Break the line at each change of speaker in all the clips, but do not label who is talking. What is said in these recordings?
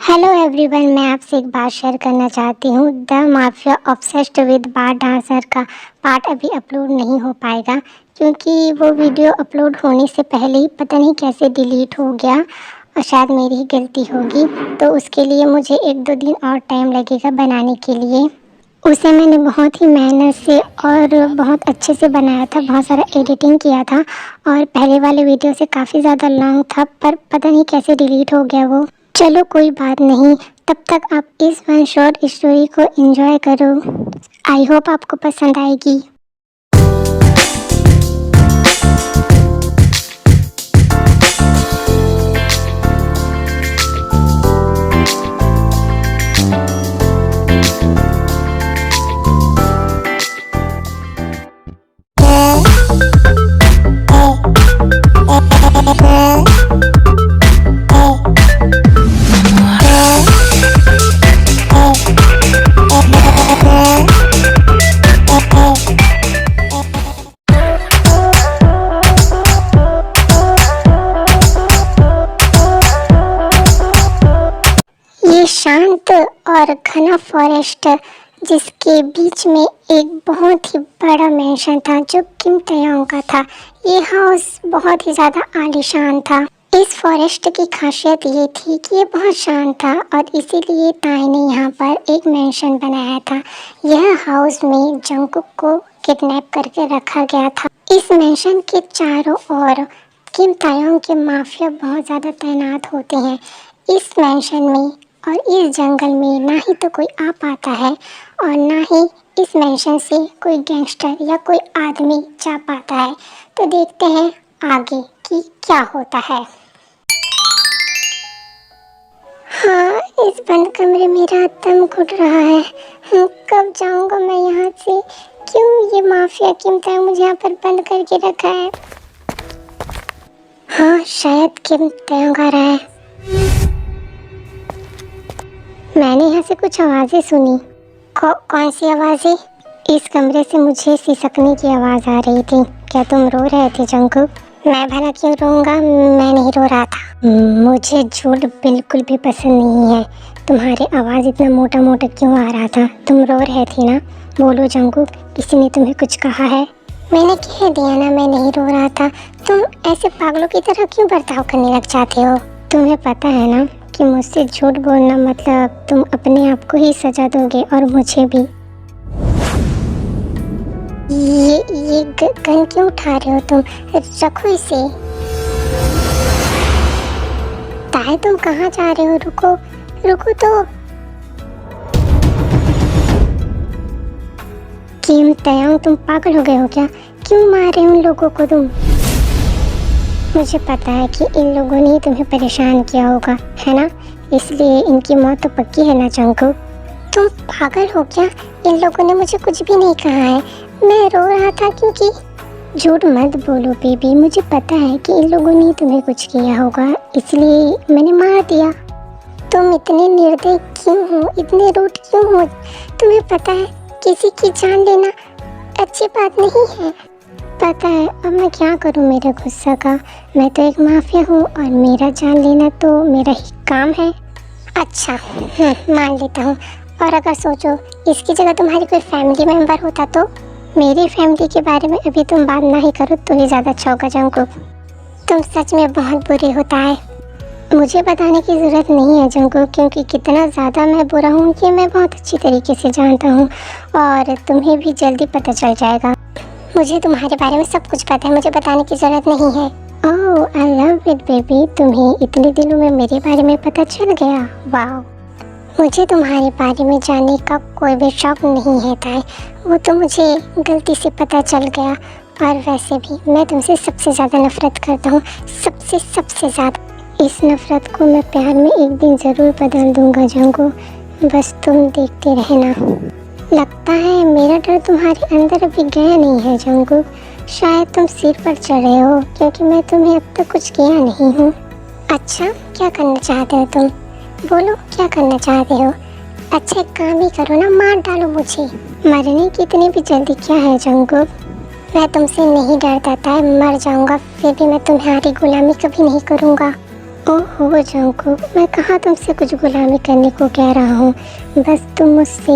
Hello everyone, मैं आपसे एक बात शेयर करना चाहती हूँ। The mafia obsessed with bar dancer का पार्ट अभी अपलोड नहीं हो पाएगा क्योंकि वो वीडियो अपलोड होने से पहले ही पता नहीं कैसे डिलीट हो गया और शायद मेरी ही गलती होगी। तो उसके लिए मुझे 1-2 दिन और टाइम लगेगा बनाने के लिए। उसे मैंने बहुत ही मेहनत से और बहुत अच्छे से बनाया था, बहुत सारा एडिटिंग किया था और पहले वाले वीडियो से काफ़ी ज़्यादा लॉन्ग था, पर पता नहीं कैसे डिलीट हो गया वो। चलो कोई बात नहीं, तब तक आप इस वन शॉट स्टोरी को एंजॉय करो। आई होप आपको पसंद आएगी। ये शांत और घना फॉरेस्ट जिसके बीच में एक बहुत ही बड़ा मैंशन था जो किम तयोंग का था। ये हाउस बहुत ही ज़्यादा आलीशान था। इस फॉरेस्ट की खासियत ये थी कि ये बहुत शांत था और इसीलिए ताई ने यहाँ पर एक मैंशन बनाया था। यह हाउस में जंगकुक को किडनैप करके रखा गया था। इस मैंशन के चारों ओर किम तयोंग के माफिया बहुत ज़्यादा तैनात होते हैं। इस मैंशन में और इस जंगल में ना ही तो कोई आ पाता है और ना ही इस मैंशन से कोई गैंगस्टर या कोई आदमी जा पाता है। तो देखते हैं आगे कि क्या होता है। हाँ, इस बंद कमरे में मेरा दम घुट रहा है। कब जाऊंगा मैं यहाँ से? क्यों ये माफिया किम तयोंग मुझे यहाँ पर बंद करके रखा है? हाँ, शायद किम तयोंग आ रहा है। मैंने यहाँ से कुछ आवाज़ें सुनी। कौन सी आवाज़ें? इस कमरे से मुझे सिसकने की आवाज़ आ रही थी। क्या तुम रो रहे थे जंगकुक? मैं भला क्यों रोऊंगा? मैं नहीं रो रहा था। मुझे झूठ बिल्कुल भी पसंद नहीं है। तुम्हारी आवाज़ इतना मोटा मोटा क्यों आ रहा था? तुम रो रहे थे ना? बोलो जंगकुक, किसी ने तुम्हें कुछ कहा है? मैंने कह दिया ना, मैं नहीं रो रहा था। तुम ऐसे पागलों की तरह क्यों बर्ताव करने लग जाते हो? तुम्हें पता है ना कि मुझसे झूठ बोलना मतलब तुम अपने आप को ही सजा दोगे और मुझे भी। ये गन क्यों उठा रहे हो तुम? रखो इसे। ताए, तुम कहाँ जा रहे हो? रुको रुको तो। किम तयोंग, तुम पागल हो गए हो क्या? क्यों मार रहे हो उन लोगों को तुम? मुझे पता है कि इन लोगों ने तुम्हें परेशान किया होगा, है ना? इसलिए इनकी मौत तो पक्की है ना जंगकुक? तुम पागल हो क्या? इन लोगों ने मुझे कुछ भी नहीं कहा है। मैं रो रहा था क्योंकि। झूठ मत बोलो बेबी, मुझे पता है कि इन लोगों ने तुम्हें कुछ किया होगा, इसलिए मैंने मार दिया। तुम इतने निर्दयी क्यों हो? इतने रूठ क्यों हो? तुम्हें पता है किसी की जान लेना अच्छी बात नहीं है। पता है, अब मैं क्या करूं मेरे गुस्सा का? मैं तो एक माफिया हूं और मेरा जान लेना तो मेरा ही काम है। अच्छा, मान लेता हूं। और अगर सोचो इसकी जगह तुम्हारी कोई फैमिली मेम्बर होता तो? मेरी फैमिली के बारे में अभी तुम बात ना ही करो तो ही ज़्यादा अच्छा होगा जंगकुक। तुम सच में बहुत बुरे होता है। मुझे बताने की ज़रूरत नहीं है जंगकुक, क्योंकि कितना ज़्यादा मैं बुरा हूँ ये मैं बहुत अच्छी तरीके से जानता हूँ और तुम्हें भी जल्दी पता चल जाएगा। मुझे तुम्हारे बारे में सब कुछ पता है, मुझे बताने की ज़रूरत नहीं है। ओह, आई लव इट बेबी, तुम्हें इतने दिनों में मेरे बारे में पता चल गया। वाह, मुझे तुम्हारे बारे में जानने का कोई भी शौक नहीं है ताई। वो तो मुझे गलती से पता चल गया। और वैसे भी मैं तुमसे सबसे ज़्यादा नफरत करता हूँ, सबसे ज़्यादा। इस नफरत को मैं प्यार में एक दिन ज़रूर बदल दूँगा जंगू, बस तुम देखते रहना। लगता है मेरा डर तुम्हारे अंदर अभी गया नहीं है जंगू। शायद तुम सिर पर चढ़े हो क्योंकि मैं तुम्हें अब तक कुछ किया नहीं हूँ। अच्छा, क्या करना चाहते हो तुम? बोलो, क्या करना चाहते हो? अच्छा, एक काम ही करो ना, मार डालो मुझे। मरने की इतनी भी जल्दी क्या है जंगू? मैं तुमसे नहीं डरता था, मर जाऊंगा फिर भी मैं तुम्हारी गुलामी कभी नहीं करूंगा। ओहो जंकुक, मैं कहाँ तुमसे कुछ गुलामी करने को कह रहा हूँ। बस तुम मुझसे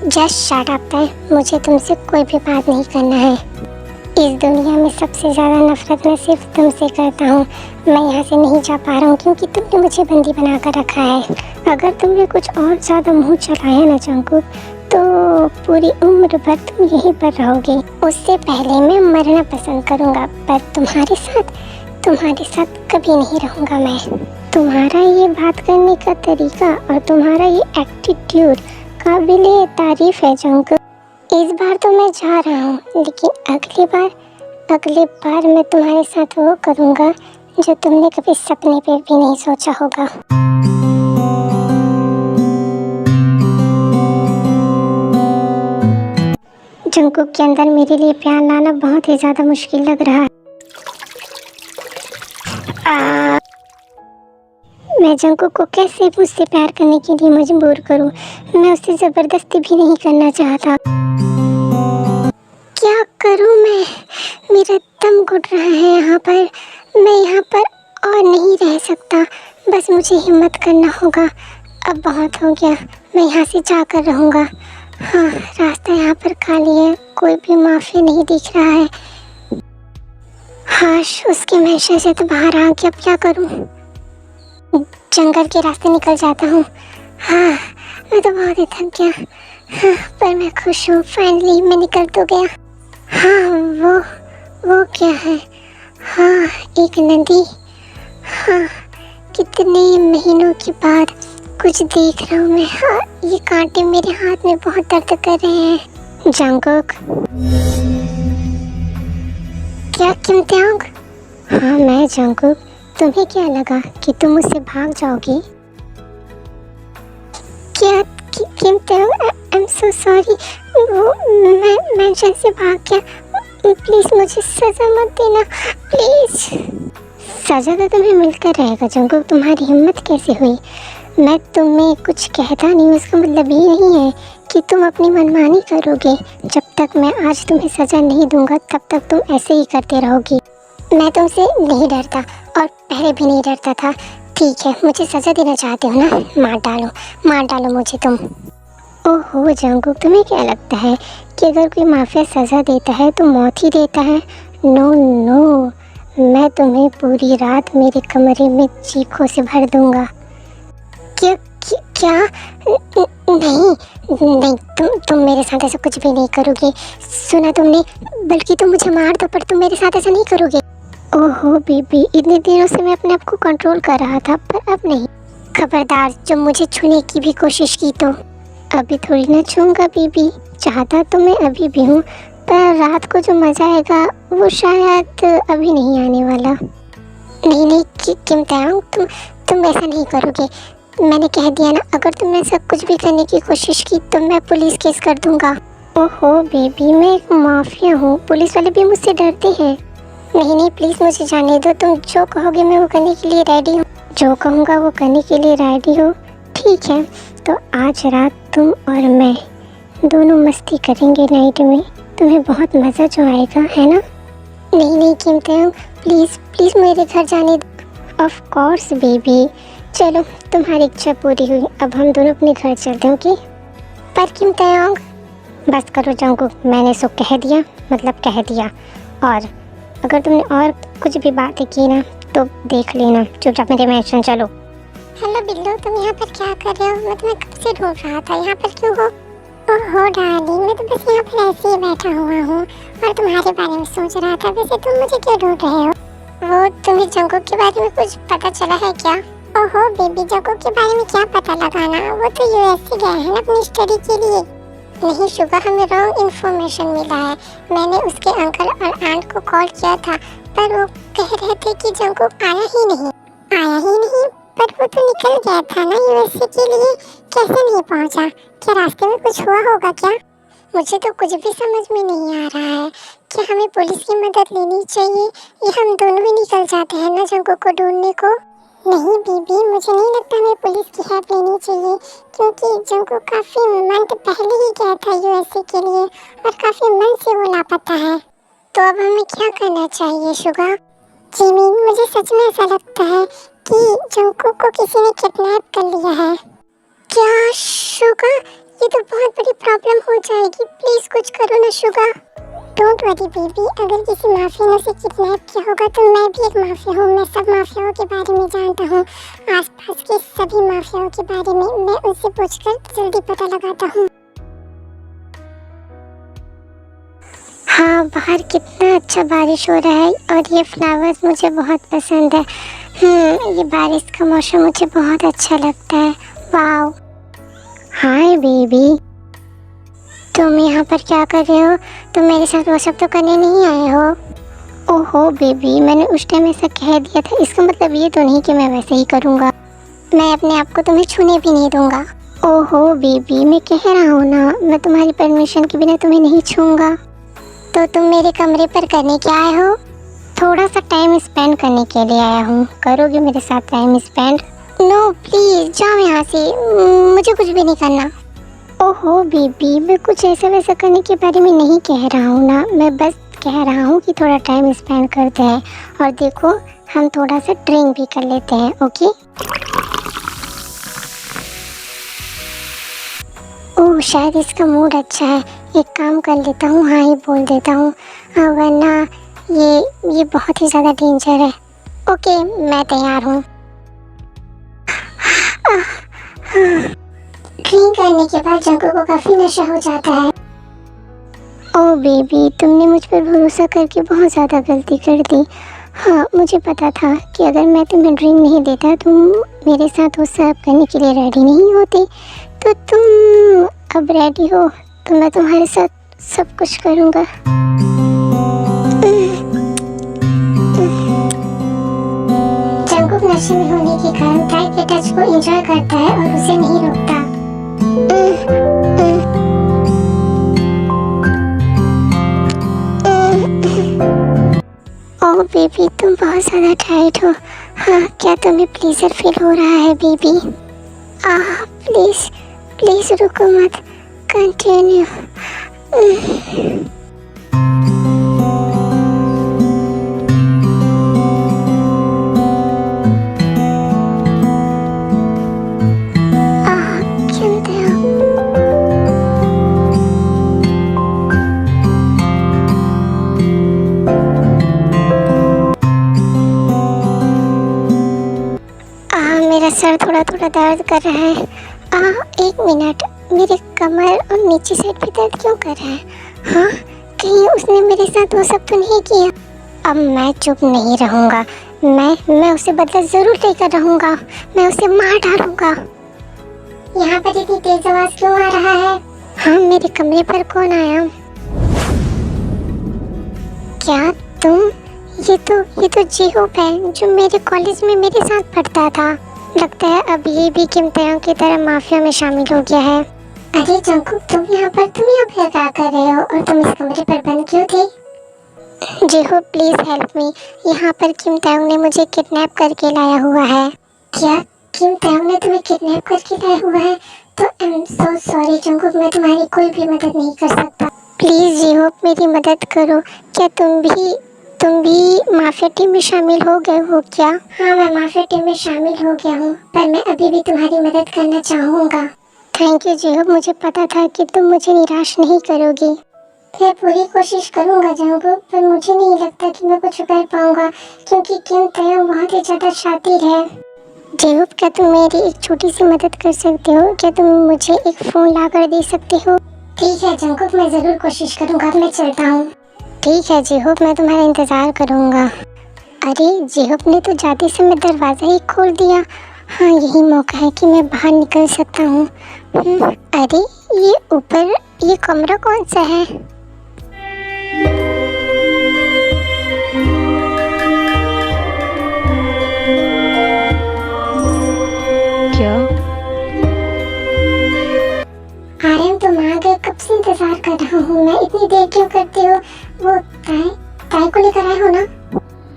जस्ट शट अप है। मुझे तुमसे कोई भी बात नहीं करना है। इस दुनिया में सबसे ज़्यादा नफरत मैं सिर्फ तुमसे करता हूँ। मैं यहाँ से नहीं जा पा रहा हूँ क्योंकि तुमने मुझे बंदी बना कर रखा है। अगर तुमने कुछ और ज़्यादा मुँह चलाया ना जंकुक, तो पूरी उम्र भर तुम यहीं पर रहोगे। उससे पहले मैं मरना पसंद करूँगा, पर तुम्हारे साथ कभी नहीं रहूँगा मैं। तुम्हारा ये बात करने का तरीका और तुम्हारा ये एटीट्यूड काबिले तारीफ है जंकुक। इस बार तो मैं जा रहा हूँ, लेकिन अगली बार मैं तुम्हारे साथ वो करूँगा जो तुमने कभी सपने पे भी नहीं सोचा होगा। जंकुक के अंदर मेरे लिए प्यार लाना बहुत ही ज़्यादा मुश्किल लग रहा है। मैं जंकुक को कैसे मुझसे प्यार करने के लिए मजबूर करूं? मैं उससे ज़बरदस्ती भी नहीं करना चाहता। क्या करूं मैं? मेरा दम घुट रहा है यहाँ पर। मैं यहाँ पर और नहीं रह सकता। बस मुझे हिम्मत करना होगा। अब बहुत हो गया, मैं यहाँ से जाकर रहूँगा। हाँ, रास्ता यहाँ पर खाली है, कोई भी माफिया नहीं दिख रहा है। हाश उसके मैशे से तो बाहर आ गया। अब क्या करूँ? जंगल के रास्ते निकल जाता हूँ। हाँ, मैं तो बहुत ही थक गया। हाँ, पर मैं खुश हूँ, फाइनली मैं निकल तो गया। हाँ, वो क्या है? हाँ, एक नदी। हाँ, कितने महीनों के बाद कुछ देख रहा हूँ मैं। हाँ, ये कांटे मेरे हाथ में बहुत दर्द कर रहे हैं। जंकुक, क्या किमत्यांग? हाँ, मैं जंकुक। तुम्हें क्या लगा कि तुम मुझसे भाग जाओगी? क्या किमत्यांग? I am so sorry. वो मैं मेंशन से भाग गया। प्लीज़ मुझे सज़ा मत देना, प्लीज़। सज़ा तो तुम्हें मिलकर रहेगा जंकुक। तुम्हारी हिम्मत कैसे हुई? मैं तुम्हें कुछ कहता नहीं, उसका मतलब ये नहीं है कि तुम अपनी मनमानी करोगे। जब तक मैं आज तुम्हें सज़ा नहीं दूंगा, तब तक तुम ऐसे ही करते रहोगी। मैं तुमसे नहीं डरता और पहले भी नहीं डरता था। ठीक है, मुझे सज़ा देना चाहते हो ना? मार डालो मुझे तुम। ओहो जंकुक, तुम्हें क्या लगता है कि अगर कोई माफिया सज़ा देता है तो मौत ही देता है? नो नो, मैं तुम्हें पूरी रात मेरे कमरे में चीखों से भर दूंगा। क्या? नहीं, तुम मेरे साथ ऐसा कुछ भी नहीं करोगे। सुना तुमने? बल्कि तुम मुझे मार दो, पर तुम मेरे साथ ऐसा नहीं करोगे। ओहो बीबी, इतने दिनों से मैं अपने आप को कंट्रोल कर रहा था, पर अब नहीं। खबरदार, जो मुझे छूने की भी कोशिश की तो अभी थोड़ी ना छूऊंगा बीबी। चाहता तो मैं अभी भी हूँ, पर रात को जो मज़ा आएगा वो शायद अभी नहीं आने वाला। नहीं किमत्यांग, तुम ऐसा नहीं करोगे। मैंने कह दिया ना, अगर तुमने सब कुछ भी करने की कोशिश की तो मैं पुलिस केस कर दूंगा। ओहो बेबी, मैं एक माफिया हूँ, पुलिस वाले भी मुझसे डरते हैं। नहीं, प्लीज़ मुझे जाने दो। तुम जो कहोगे मैं वो करने के लिए रेडी हूँ। जो कहूँगा वो करने के लिए रेडी हो? ठीक है, तो आज रात तुम और मैं दोनों मस्ती करेंगे नाइट में। तुम्हें बहुत मज़ा जो आएगा, है ना? नहीं किमत्यांग, प्लीज़ मेरे घर जाने दो। Of course baby. चलो, तुम्हारी इच्छा पूरी हुई। अब हम दोनों अपने घर चलते हैं, ओके? पर किमत्यांग, बस करो जंकुक, मैंने सो कह दिया, मतलब कह दिया। और अगर तुमने और कुछ भी बातें की ना तो देख लेना। चुपचाप मेरे मैंशन चलो। हेलो बिल्लू, तुम यहाँ पर क्या कर रहे हो? मैं तुम्हें कब से ढूंढ रहा था। यहाँ पर क्यों हो? ओहो डार्लिंग, मैं तो बस यहाँ पर ऐसे ही बैठा हुआ हूँ और तुम्हारे बारे में सोच रहा था। वैसे तुम मुझे क्यों ढूंढ रहे हो? वो तुम्हें जंकुक के बारे में कुछ पता चला है क्या? ओहो बेबी, जंकुक के बारे में क्या पता लगाना, वो तो यूएस से गया है ना अपनी स्टडी के लिए। नहीं शुगा, हमें रॉन्ग इन्फॉर्मेशन मिला है। मैंने उसके अंकल और आंट को कॉल किया था, पर वो कह रहे थे कि जंकुक आया ही नहीं। पर वो तो निकल गया था ना यूएसए के लिए, कैसे नहीं पहुंचा? क्या रास्ते में कुछ हुआ होगा क्या? मुझे तो कुछ भी समझ में नहीं आ रहा है। क्या हमें पुलिस की मदद लेनी चाहिए या हम दोनों ही निकल जाते हैं ना जंकुक को ढूंढने को? नहीं बीबी, मुझे नहीं लगता हमें पुलिस की हेल्प लेनी चाहिए, क्योंकि जंकुक काफ़ी मंथ पहले ही गया था यूएसए के लिए और काफ़ी मंथ से वो लापता है। तो अब हमें क्या करना चाहिए शुगा? जिमिन, मुझे सच में ऐसा लगता है कि जंगकुक को किसी ने किडनैप कर लिया है। क्या शुगा? ये तो बहुत बड़ी प्रॉब्लम हो जाएगी। प्लीज कुछ करो ना शुगा। डोंट वरी बेबी, अगर किसी माफिया ने उसे किडनैप किया होगा तो मैं भी एक माफिया हूँ। मैं सब माफियाओं के बारे में जानता हूँ। आसपास के सभी माफियाओं के बारे में मैं उनसे पूछकर जल्दी पता लगाता हूँ। हाँ, बाहर कितना अच्छा बारिश हो रहा है और ये फ्लावर्स मुझे बहुत पसंद है। ये बारिश का मौसम मुझे बहुत अच्छा लगता है। वाओ। हाय बेबी, तुम यहाँ पर क्या कर रहे हो? तुम मेरे साथ वो सब तो करने नहीं आए हो? ओहो बेबी, मैंने उस टाइम ऐसा कह दिया था, इसका मतलब ये तो नहीं कि मैं वैसे ही करूँगा। मैं अपने आप को तुम्हें छूने भी नहीं दूँगा। ओहो बेबी, मैं कह रहा हूँ ना, मैं तुम्हारी परमिशन के बिना तुम्हें नहीं छूँगा। तो तुम मेरे कमरे पर करने क्या आए हो? थोड़ा सा टाइम स्पेंड करने के लिए आया हूँ। करोगे मेरे साथ टाइम स्पेंड? नो प्लीज़, जाओ यहाँ से, मुझे कुछ भी नहीं करना। ओहो बेबी, मैं कुछ ऐसा वैसा करने के बारे में नहीं कह रहा हूँ ना, मैं बस कह रहा हूँ कि थोड़ा टाइम स्पेंड करते हैं और देखो हम थोड़ा सा ड्रिंक भी कर लेते हैं। ओके? ओह, शायद इसका मूड अच्छा है। एक काम कर लेता हूँ, हाँ ही बोल देता हूँ, वरना ये बहुत ही ज़्यादा डेंजर है। ओके, मैं तैयार हूँ। ड्रिंक करने के बाद जंगकुक को काफ़ी नशा हो जाता है। ओह बेबी, तुमने मुझ पर भरोसा करके बहुत ज़्यादा गलती कर दी। हाँ, मुझे पता था कि अगर मैं तुम्हें ड्रिंक नहीं देता तुम मेरे साथ वो सब करने के लिए रेडी नहीं होती। तो तुम अब रेडी हो तो मैं तुम्हारे साथ सब कुछ करूँगा। जंगकुक नशे में होने के कारण टाई के टच को एंजॉय करता है और उसे नहीं रोकता। ओह बेबी, तुम बहुत ज़्यादा टायर्ड हो। हाँ, क्या तुम्हें प्लीजर फील हो रहा है बेबी? प्लीज़ प्लीज़ रुको मत, कंटिन्यू। मेरा सर थोड़ा थोड़ा दर्द कर रहा है। एक मिनट, मेरे कमर और नीचे साइड भी दर्द क्यों कर रहा है? हाँ, कहीं उसने मेरे साथ वो सब तो नहीं किया? अब मैं चुप नहीं रहूँगा। मैं उसे बदला ज़रूर लेकर रहूँगा। मैं उसे मार डालूँगा। यहाँ पर इतनी तेज आवाज़ क्यों आ रहा है? हाँ, मेरे कमरे पर कौन आया? क्या तुम? ये तो जीहोप है जो मेरे कॉलेज में मेरे साथ पढ़ता था। लगता है अब ये भी किम तयंग की तरह माफिया में शामिल हो गया है। अरे जंगकुक, तुम यहाँ पर क्या कर रहे हो और तुम इस कमरे पर बंद क्यों थे? जीहोप प्लीज हेल्प मी। यहाँ पर किम तयंग ने मुझे किडनैप करके लाया हुआ है। क्या किम तयंग ने तुम्हें किडनैप करके लाया हुआ है? तो I am so sorry Jungkook, मैं तुम्हारी कोई भी मदद नहीं कर सकता। प्लीज जीहोप मेरी मदद करो। क्या तुम भी माफिया टीम में शामिल हो गए हो क्या? हाँ, मैं माफिया टीम में शामिल हो गया हूँ, पर मैं अभी भी तुम्हारी मदद करना चाहूँगा। थैंक यू जीहोप, मुझे पता था कि तुम मुझे निराश नहीं करोगी। मैं पूरी कोशिश करूँगा जंगकुक, पर मुझे नहीं लगता कि मैं कुछ कर पाऊँगा क्योंकि किम तयंग बहुत ही ज़्यादा शातिर है। जीहोप, क्या तुम मेरी एक छोटी सी मदद कर सकते हो? क्या तुम मुझे एक फ़ोन ला कर दे सकते हो? ठीक है जंगकुक, मैं ज़रूर कोशिश करूँगा। मैं चलता हूँ। ठीक है जीहोप, मैं तुम्हारा इंतज़ार करूँगा। अरे जीहोप ने तो जाते समय दरवाज़ा ही खोल दिया। हाँ, यही मौका है कि मैं बाहर निकल सकता हूँ। अरे ये ऊपर ये कमरा कौन सा है?
क्या?
आर्यन, तुम आ गए। कब से इंतजार कर रहा हूँ मैं। इतनी देर क्यों करते हो? वो ताई को लेकर आए हो ना?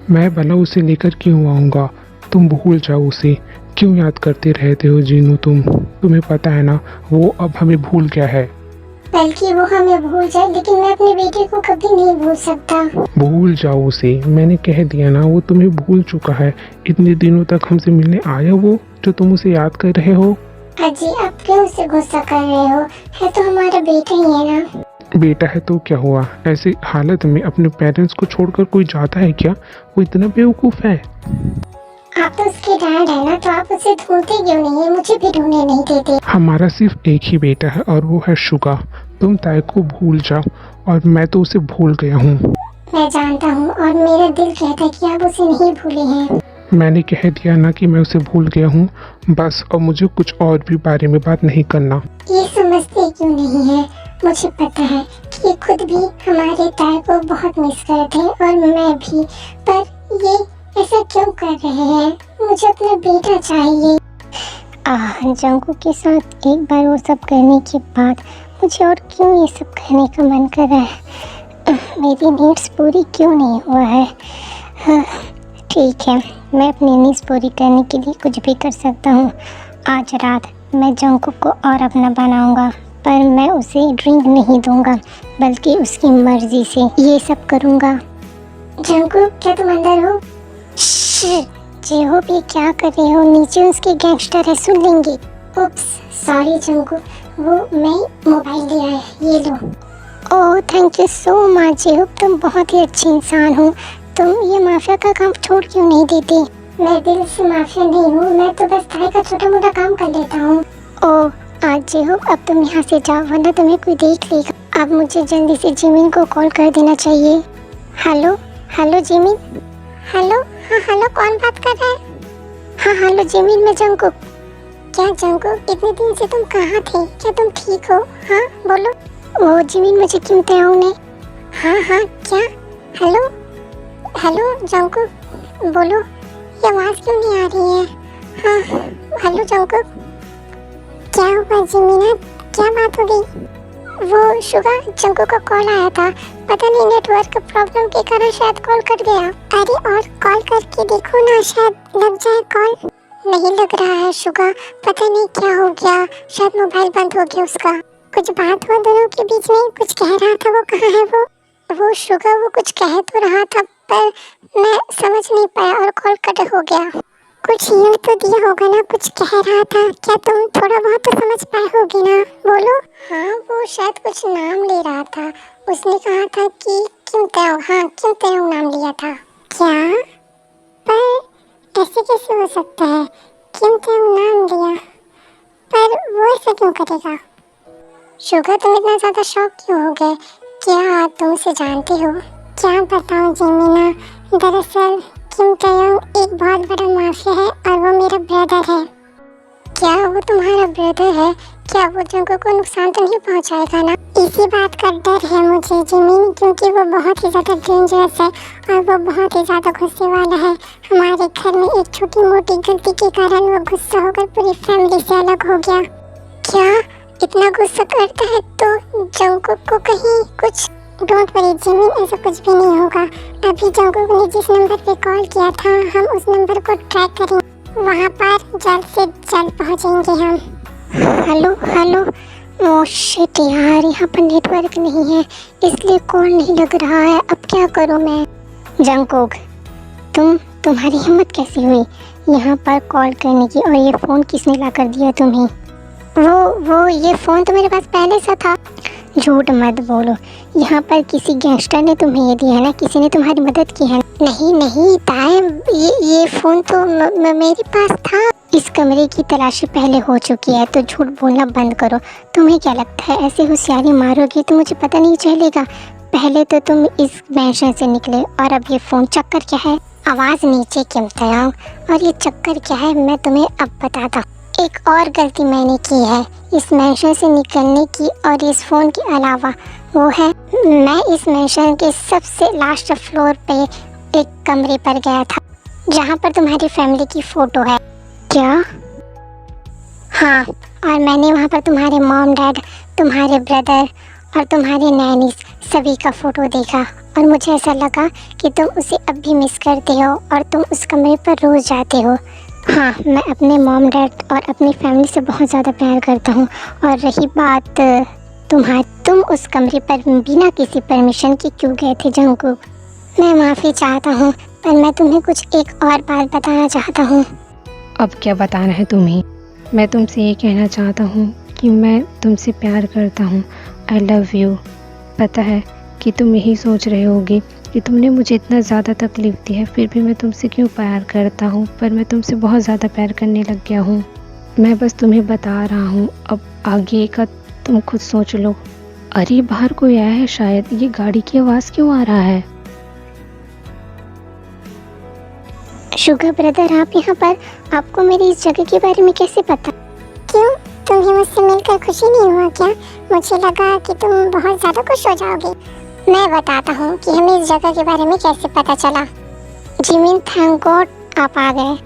मैं भला उसे लेकर क्यों आऊँगा? तुम भूल जाओ उसे। क्यों याद करते रहते हो जीनू? तुम्हें पता है ना वो अब हमें भूल गया है।
बल्कि वो हमें भूल जाए, लेकिन मैं अपने बेटे को कभी नहीं भूल सकता।
भूल जाओ उसे, मैंने कह दिया ना, वो तुम्हें भूल चुका है। इतने दिनों तक हमसे मिलने आया वो, जो तुम उसे याद कर रहे हो।
अजी आप क्यों उसे गुस्सा कर रहे हो? है तो हमारा बेटा ही है ना।
बेटा है तो क्या हुआ? ऐसी हालत में अपने पेरेंट्स को छोड़कर कोई जाता है क्या? वो इतना बेवकूफ़ है।
आप तो उसके डैड है ना, तो आप उसे ढूंढते क्यों नहीं है? मुझे भी ढूंढने नहीं देते।
हमारा सिर्फ एक ही बेटा है और वो है शुगा। तुम ताई को भूल जाओ, और मैं तो उसे भूल गया हूँ।
मैं जानता हूँ और मेरा दिल कहता है कि आप उसे नहीं भूले हैं।
मैंने कह दिया ना कि मैं उसे भूल गया हूँ, बस। और मुझे कुछ और भी बारे में बात नहीं करना।
ये समझते क्यों नहीं है? मुझे पता है कि ये खुद भी हमारे ताई को बहुत मिस करते हैं और मैं भी, पर ये ऐसा क्यों कर रहे हैं? मुझे अपना बेटा चाहिए। जंकू के साथ एक बार वो सब करने के बाद मुझे और क्यों ये सब करने का मन कर रहा है? मेरी नीड्स पूरी क्यों नहीं हुआ है? ठीक है, मैं अपनी नीड्स पूरी करने के लिए कुछ भी कर सकता हूँ। आज रात मैं जंकू को और अपना बनाऊँगा, पर मैं उसे ड्रिंक नहीं दूंगा, बल्कि उसकी मर्जी से ये सब करूँगा। जंकू, क्या तुम अंदर हो? जी हो भी, क्या कर रहे हो? नीचे उसके गैंगस्टर है, सुन लेंगे। उप्स, सॉरी जंकू, वो मैं मोबाइल लिया है, ये लो। Oh thank you so much जी हो, तुम बहुत ही अच्छी इंसान हो। तुम ये माफिया का काम छोड़ क्यों नहीं देते? मैं दिल से माफिया नहीं हूँ, मैं तो बस ताई का छोटा मोटा काम कर लेता हूँ। ओह आज जी हो, अब तुम यहाँ से जाओ वरना तुम्हें कोई देख लेगा। अब मुझे जल्दी से जिमिन को कॉल कर देना चाहिए। Hello hello Jimin. हेलो, हाँ हेलो, कौन बात कर रहा है? हाँ हेलो जिमिन, मैं जंकुक। क्या जंकुक, इतने दिन से तुम कहाँ थे? क्या तुम ठीक हो? हाँ बोलो। ओह जिमिन, मुझे क्यों तैयार ने? हाँ हाँ, क्या? हेलो हेलो जंकुक, बोलो, ये आवाज़ क्यों नहीं आ रही है? हाँ हेलो जंकुक। क्या हुआ जिमिन, क्या बात हो गई? वो शुगा, जंकुक का कॉल आया था, पता नहीं नेटवर्क प्रॉब्लम के कारण शायद कॉल कट गया। अरे और कॉल करके देखो ना, शायद लग जाए कॉल। नहीं लग रहा है शुगा, पता नहीं क्या हो गया, शायद मोबाइल बंद हो गया उसका। कुछ बात हुआ दोनों के बीच में, कुछ कह रहा था। वो कहाँ है वो शुगा? वो कुछ कह तो रहा था पर मैं समझ नहीं पाया और कॉल कट हो गया। कुछ हिंट तो दिया होगा ना, कुछ कह रहा था, क्या तुम थोड़ा बहुत तो समझ पाए होगी ना? बोलो। हाँ वो शायद कुछ नाम ले रहा था, उसने कहा था कि किम तेओ, हाँ किम तेओ नाम लिया था। क्या? पर ऐसे कैसे हो सकता है? किम तेओ नाम लिया, पर वो ऐसा क्यों करेगा? शुगा, तुम इतना ज़्यादा शॉक क्यों हो गए? क्या तुम उसे जानते हो? क्या बताऊँ जिमिना, दरअसल किम तेयोंग एक बहुत बड़ा माफिया है और वो मेरा ब्रदर है। क्या वो तुम्हारा ब्रदर है? क्या वो जंगू को नुकसान तो नहीं पहुंचाएगा ना? इसी बात का डर है मुझे जिमिन, क्योंकि वो बहुत ही ज़्यादा डेंजरस है और वो बहुत ही ज़्यादा गुस्से वाला है। हमारे घर में एक छोटी मोटी गलती के कारण वो गुस्सा होकर पूरी फैमिली से अलग हो गया। क्या इतना गुस्सा करता है तो जंगू को कहीं कुछ? डोंट वरी जिमिन, ऐसा कुछ भी नहीं होगा। अभी जंगकुक ने जिस नंबर पे कॉल किया था, हम उस नंबर को ट्रैक करेंगे, वहाँ पर जल्द से जल्द पहुँचेंगे हम। हेलो हेलो, ओह शिट यार, यहाँ पर नेटवर्क नहीं है इसलिए कॉल नहीं लग रहा है। अब क्या करूँ मैं? जंगकुक, तुम्हारी हिम्मत कैसी हुई यहाँ पर कॉल करने की? और ये फ़ोन किसने ला कर दिया तुम्हें? वो ये फ़ोन तो मेरे पास पहले से था। झूठ मत बोलो, यहाँ पर किसी गैंगस्टर ने तुम्हें ये दिया है ना, किसी ने तुम्हारी मदद की है। नहीं ताए, ये फ़ोन तो मेरे पास था। इस कमरे की तलाशी पहले हो चुकी है, तो झूठ बोलना बंद करो। तुम्हें क्या लगता है ऐसे होशियारी मारोगे तो मुझे पता नहीं चलेगा? पहले तो तुम इस मैंशन से निकले और अब ये फ़ोन। चक्कर क्या है? आवाज़ नीचे गिनते आओ। और ये चक्कर क्या है मैं तुम्हें अब बताता हूँ। एक और गलती मैंने की है इस मैंशन से निकलने की, और इस फ़ोन के अलावा, वो है मैं इस मैंशन के सबसे लास्ट फ्लोर पे एक कमरे पर गया था जहाँ पर तुम्हारी फैमिली की फ़ोटो है। क्या? हाँ, और मैंने वहाँ पर तुम्हारे मॉम डैड, तुम्हारे ब्रदर और तुम्हारे नैनी सभी का फ़ोटो देखा, और मुझे ऐसा लगा कि तुम उसे अब भी मिस करते हो और तुम उस कमरे पर रोज़ जाते हो। हाँ, मैं अपने मॉम डैड और अपनी फैमिली से बहुत ज़्यादा प्यार करता हूँ। और रही बात तुम उस कमरे पर बिना किसी परमिशन के क्यों गए थे जंगकुक? मैं माफ़ी चाहता हूँ, पर मैं तुम्हें कुछ एक और बात बताना चाहता हूँ।
अब क्या बताना है तुम्हें? मैं तुमसे ये कहना चाहता हूँ कि मैं तुमसे प्यार करता हूँ। I love you. पता है कि तुम यही सोच रहे होगे कि तुमने मुझे इतना ज़्यादा तकलीफ़ दी है, फिर भी मैं तुमसे क्यों प्यार करता हूँ, पर मैं तुमसे बहुत ज़्यादा प्यार करने लग गया हूँ। मैं बस तुम्हें बता रहा हूँ, अब आगे का तुम खुद सोच लो। अरे बाहर कोई आया है शायद, ये गाड़ी की आवाज़ क्यों आ रहा है?
शुगर ब्रदर, आप यहाँ पर? आपको मेरी इस जगह के बारे में कैसे पता? क्यों, तुम्हें मुझसे मिलकर खुशी नहीं हुआ क्या? मुझे लगा कि तुम बहुत ज़्यादा खुश हो जाओगे। मैं बताता हूँ कि हमें इस जगह के बारे में कैसे पता चला। जिमिन, थैंक गॉड आप आ गए।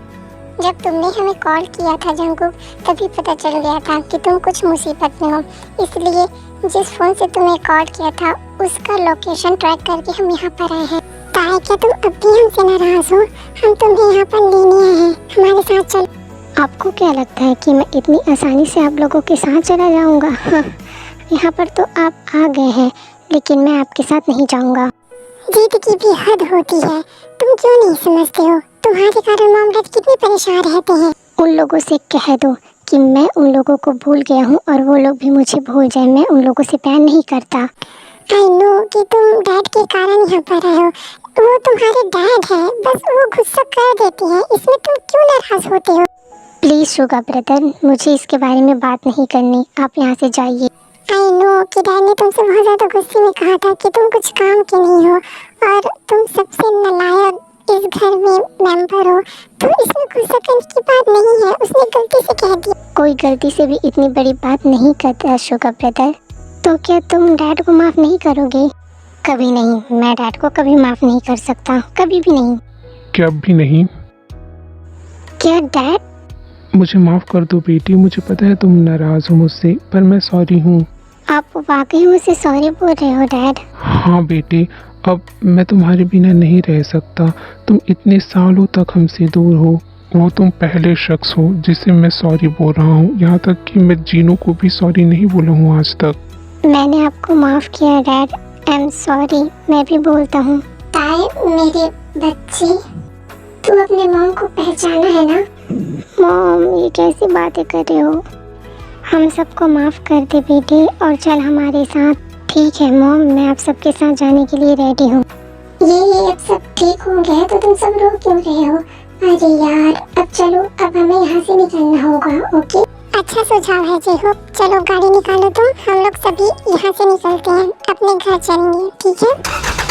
जब तुमने हमें कॉल किया था जंगकुक, तभी पता चल गया था कि तुम कुछ मुसीबत में हो। इसलिए जिस फ़ोन से तुम्हें कॉल किया था उसका लोकेशन ट्रैक करके हम यहाँ पर आए हैं। ताए, क्या तुम अब भी हमसे नाराज़ हो? हम तुम्हें यहाँ पर लेने आए हैं, हमारे साथ चल। आपको क्या लगता है कि मैं इतनी आसानी से आप लोगों के साथ चला जाऊँगा? हाँ, यहाँ पर तो आप आ गए हैं, लेकिन मैं आपके साथ नहीं जाऊँगा। जीत की भी हद होती है, तुम क्यों नहीं समझते हो? तुम्हारे कारण मामलात कितने परेशान रहते हैं। उन लोगों से कह दो कि मैं उन लोगों को भूल गया हूँ और वो लोग भी मुझे भूल जाए। मैं उन लोगों से प्यार नहीं करता। आई नो कि तुम डैड के कारण यहाँ पर आए हो। वो तुम्हारे डैड है, बस वो गुस्सा कर देती है, इसमें तुम क्यों नाराज होते हो? प्लीज़ शुगर ब्रदर, मुझे इसके बारे में बात नहीं करनी, आप यहाँ से जाइए। आई नो कि डैड ने तुमसे बहुत ज़्यादा गुस्से में कहा था कि तुम कुछ काम के नहीं हो और तुम सबसे नालायक इस घर में मेंबर हो, तो इसमें गुस्सा करने की बात नहीं है, उसने गलती से कह दिया। कोई गलती से भी इतनी बड़ी बात नहीं करता शुगर ब्रदर। तो क्या तुम डैड को माफ़ नहीं करोगे? कभी नहीं, मैं डैड को कभी माफ़ नहीं कर सकता, कभी भी नहीं।
क्या भी नहीं?
क्या डैड?
मुझे माफ़ कर दो बेटी, मुझे पता है तुम नाराज़ हो मुझसे, पर मैं सॉरी हूँ।
आप वाकई मुझसे सॉरी बोल रहे हो डैड?
हाँ बेटे, अब मैं तुम्हारे बिना नहीं रह सकता। तुम इतने सालों तक हमसे दूर हो, वो तुम पहले शख्स हो जिसे मैं सॉरी बोल रहा हूँ। यहाँ तक कि मैं जीनू को भी सॉरी नहीं बोला हूँ आज तक।
मैंने आपको माफ़ किया डैड, आई एम सॉरी। मैं भी बोलता हूँ। ताए, मेरे बच्चे, तू अपने मॉम को पहचाना है ना? मॉम, ये कैसी बातें कर रहे हो? हम सबको माफ़ कर दे बेटे और चल हमारे साथ। ठीक है मॉम, मैं आप सबके साथ जाने के लिए रेडी हूँ। ये अब सब ठीक हो गया तो तुम सब रो क्यों रहे हो? अरे यार, अब चलो, अब हमें यहाँ से निकलना होगा। ओके, अच्छा सुझाव है जेहो। चलो गाड़ी निकालो तुम, हम लोग सभी यहाँ से निकलते हैं, अपने घर चलेंगे। ठीक है?